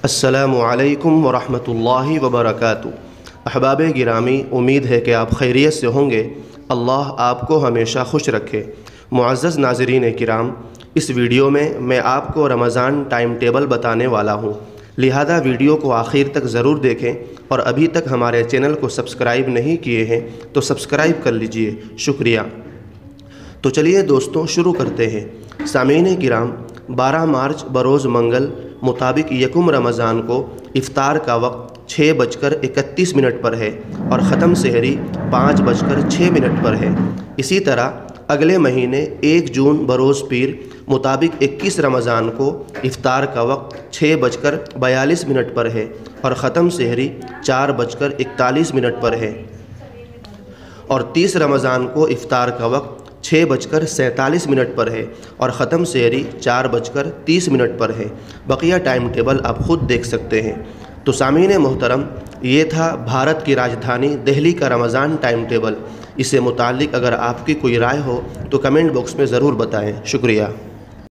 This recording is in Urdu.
السلام علیکم ورحمۃ اللہ وبرکاتہ۔ احباب گرامی، امید ہے کہ آپ خیریت سے ہوں گے۔ اللہ آپ کو ہمیشہ خوش رکھے۔ معزز ناظرین کرام، اس ویڈیو میں آپ کو رمضان ٹائم ٹیبل بتانے والا ہوں، لہذا ویڈیو کو آخر تک ضرور دیکھیں، اور ابھی تک ہمارے چینل کو سبسکرائب نہیں کیے ہیں تو سبسکرائب کر لیجئے، شکریہ۔ تو چلیے دوستوں، شروع کرتے ہیں۔ سامعین کرام، 12 مارچ بروز منگل مطابق یکم رمضان کو افطار کا وقت 6:31 پر ہے اور ختم سحری 5:06 پر ہے۔ اسی طرح اگلے مہینے 1 جون بروز پیر مطابق 21 رمضان کو افطار کا وقت 6:42 پر ہے اور ختم سحری 4:41 پر ہے، اور 30 رمضان کو افطار کا وقت 6:47 پر ہے اور ختم سحری 4:30 پر ہے۔ بقیہ ٹائم ٹیبل آپ خود دیکھ سکتے ہیں۔ تو سامعین محترم، یہ تھا بھارت کی راجدھانی دہلی کا رمضان ٹائم ٹیبل۔ اس سے متعلق اگر آپ کی کوئی رائے ہو تو کمنٹ باکس میں ضرور بتائیں، شکریہ۔